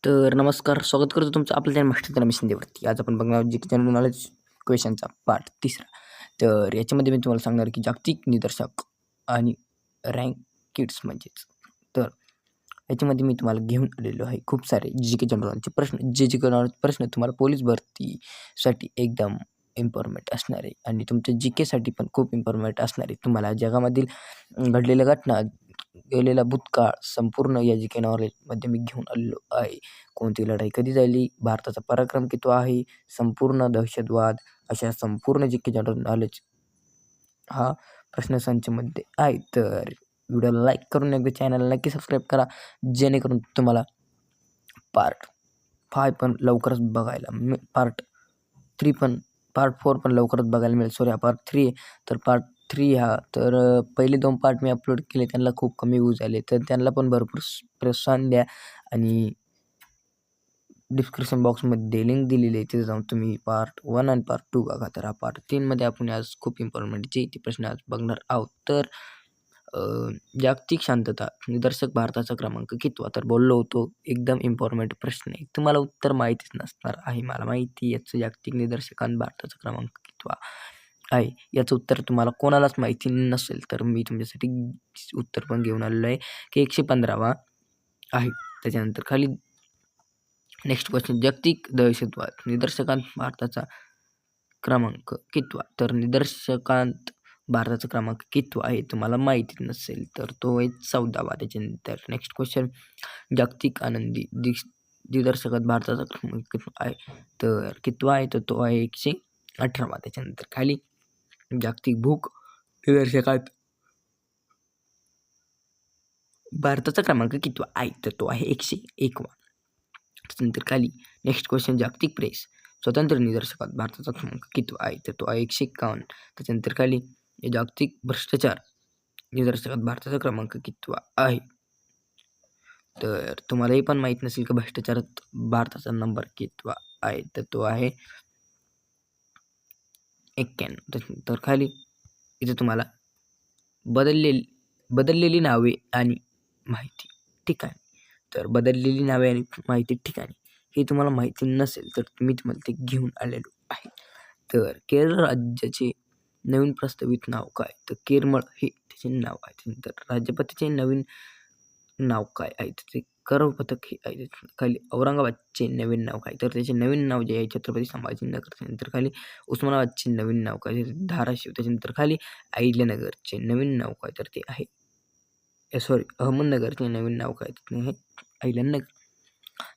तर नमस्कार, स्वागत करतो तुमचं आपल्या त्या मास्टर शिंदेवरती. आज आपण बघणार आहोत जी की जनरल नॉलेज क्वेश्चनचा पार्ट 3. तर याच्यामध्ये मी तुम्हाला सांगणार की जागतिक निदर्शक आणि रँक किट्स म्हणजेच. तर याच्यामध्ये मी तुम्हाला घेऊन आलेलो आहे खूप सारे जी के जनरलचे प्रश्न, जे नॉलेज प्रश्न तुम्हाला पोलीस भरतीसाठी एकदम इम्पॉर्टंट असणार आहे आणि तुमच्या जी केसाठी पण खूप इम्पॉर्टंट असणार आहे. तुम्हाला जगामधील घडलेल्या घटना, गेलेला भूतकाळ संपूर्ण या जी के नॉलेजमध्ये मी घेऊन आलेलो आहे. कोणती लढाई कधी झाली, भारताचा पराक्रम किती आहे, संपूर्ण दहशतवाद, अशा संपूर्ण जी के जनरल नॉलेज हा प्रश्नसंचमध्ये आहे. तर व्हिडिओला लाईक करून एकदा चॅनलला नक्की सबस्क्राईब करा, जेणेकरून तुम्हाला पार्ट 5 पण लवकरच बघायला पार्ट 4 पण लवकरच बघायला मिळेल. सॉरी, हा पार्ट 3 आहे. तर पार्ट 3 हा तर पहिले 2 पार्ट मी अपलोड केले, त्यांना खूप कमी व्ह्यूज आले, तर त्यांना पण भरपूर प्रोत्साहन द्या आणि डिस्क्रिप्शन बॉक्समध्ये लिंक दिलेली आहे, तिथे जाऊन तुम्ही पार्ट 1 आणि पार्ट 2 बघा. तर हा पार्ट 3मध्ये आपण आज खूप इम्पॉर्टंट जे ते प्रश्न आज बघणार आहोत. तर जागतिक शांतता निदर्शक भारताचा क्रमांक कितवा? तर बोललो होतो एकदम इम्पॉर्टंट प्रश्न आहे, तुम्हाला उत्तर माहितीच नसणार आहे, मला माहिती. याचं जागतिक निदर्शकांत भारताचा क्रमांक कितवा आहे याचं उत्तर तुम्हाला कोणालाच माहिती नसेल, तर मी तुमच्यासाठी उत्तर पण घेऊन आलेलो आहे की 115वा आहे. त्याच्यानंतर खाली नेक्स्ट क्वेश्चन, जागतिक दहशतवाद निदर्शकांत भारताचा क्रमांक कितवा? तर निदर्शकांत भारताचा क्रमांक कितवा आहे तुम्हाला माहिती नसेल, तर तो आहे 14वा. त्याच्यानंतर नेक्स्ट क्वेश्चन, जागतिक आनंदी दिग्दर्शकात भारताचा क्रमांक कितवा आहे? तर कितवा आहे? तर तो आहे 118वा. त्याच्यानंतर खाली जागतिक भूक दिग्दर्शकात भारताचा क्रमांक कितवा आहे? तर तो आहे 101वा. त्याच्यानंतर खाली नेक्स्ट क्वेश्चन, जागतिक प्रेस स्वतंत्र निदर्शकात भारताचा क्रमांक कितवा आहे? तर तो आहे 151. त्याच्यानंतर खाली जागतिक भ्रष्टाचार निदर्शकात भारताचा क्रमांक कितवा आहे? तर तुम्हाला हे पण माहीत नसेल की भ्रष्टाचारात भारताचा नंबर कितवा आहे? तर तो आहे 91. त्याच्यानंतर खाली इथे तुम्हाला बदललेली नावे आणि माहिती ठिकाणी. तर बदललेली नावे आणि माहिती ठिकाणी हे तुम्हाला माहिती नसेल, तर मी तुम्हाला ते घेऊन आलेलो आहे. तर केरळ राज्याचे नवीन प्रस्तावित नाव काय? तर केरमळ हे त्याचे नाव आहे. त्यानंतर राज्यपतीचे नवीन नाव काय आहे? त्याचे करपथक हे आहे. खाली औरंगाबादचे नवीन नाव काय? तर त्याचे नवीन नाव जे आहे छत्रपती संभाजीनगर. त्यानंतर खाली उस्मानाबादचे नवीन नाव काय? धाराशिव. त्याच्यानंतर खाली अहिल्यानगरचे नवीन नाव काय? तर ते आहे अहमदनगरचे नवीन नाव काय? ते आहे अहिल्यानगर.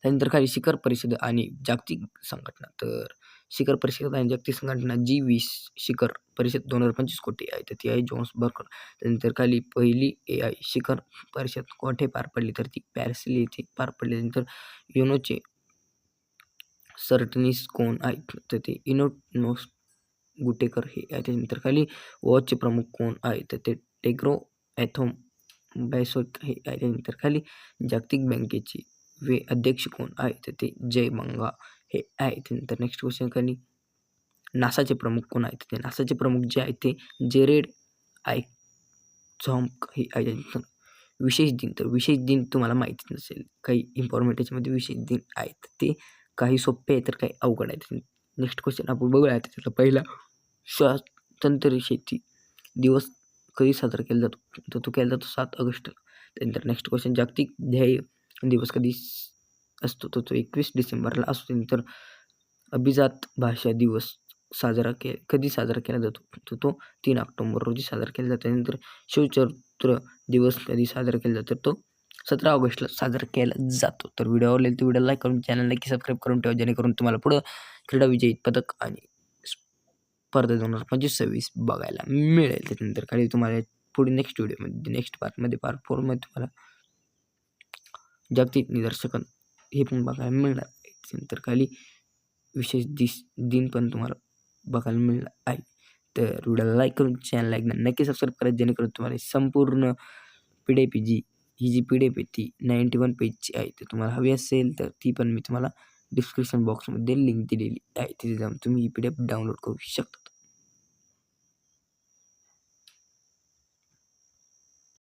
त्यानंतर खाली शिखर परिषद आणि जागतिक संघटना. तर शिखर परिषद आणि जागतिक संघटना G20 शिखर परिषद 2025 कोटी आहे, तर ती आहे जोहान्सबर्ग. त्यानंतर खाली पहिली AI शिखर परिषद कोठे पार पडली? तर ती पॅरिस येथे पार पडली. त्यानंतर युनोचे सरचिटणीस कोण आहेत? तर ते इनोस गुटेकर हे आहे. त्यानंतर खाली वॉचचे प्रमुख कोण आहे? तर ते टेग्रो ॲथोम बॅसोत हे आहे. त्यानंतर खाली जागतिक बँकेचे अध्यक्ष कोण आहे? तर ते जय बंगा हे आहे. त्यानंतर नेक्स्ट क्वेश्चन, खाली नासाचे प्रमुख कोण आहेत? ते नासाचे प्रमुख जे आहेत ते जेरेड आयझॉम्क हे आहे. त्यानंतर विशेष दिन, तर विशेष दिन तुम्हाला माहिती नसेल, काही इम्पॉर्टंट याच्यामध्ये विशेष दिन आहेत, ते काही सोपे आहेत तर काही अवघड आहेत. नेक्स्ट क्वेश्चन आपण बघूया. त्याचा पहिला, स्वातंत्र्य शेती दिवस कधी साजरा केला जातो? तर तो केला जातो 7 ऑगस्ट. त्यानंतर नेक्स्ट क्वेश्चन, जागतिक ध्येय दिवस कधी असतो? तर तो 21 डिसेंबरला असतो. त्यानंतर अभिजात भाषा दिवस कधी साजरा केला जातो? तर तो 3 ऑक्टोबर रोजी साजरा केला जातो. त्यानंतर शिवचरित्र दिवस कधी साजरा केला जातो? तो 17 ऑगस्टला साजरा केला जातो. तर व्हिडिओ आवडले तर व्हिडिओ लाईक करून चॅनल नक्की सबस्क्राईब करून ठेवा, जेणेकरून तुम्हाला पुढं क्रीडा विजयी पदक आणि स्पर्धा 2025-26 बघायला मिळेल. त्याच्यानंतर खाली तुम्हाला पुढे नेक्स्ट व्हिडिओमध्ये नेक्स्ट पार्टमध्ये पार्ट 4मध्ये तुम्हाला जागतिक निदर्शक हे पण बघायला मिळणार आहे. त्याच्यानंतर खाली विशेष दिन पण तुम्हाला बघायला मिळणार आहे. तर व्हिडिओला लाईक करून चॅनल एकदा नक्की सबस्क्राईब करा, जेणेकरून तुम्हाला संपूर्ण PDF ही जी PDF आहे ती 91 पेजची आहे. तर तुम्हाला हवी असेल तर ती पण मी तुम्हाला डिस्क्रिप्शन बॉक्समध्ये लिंक दिलेली आहे, तिथे जाऊन तुम्ही ही PDF डाउनलोड करू शकता.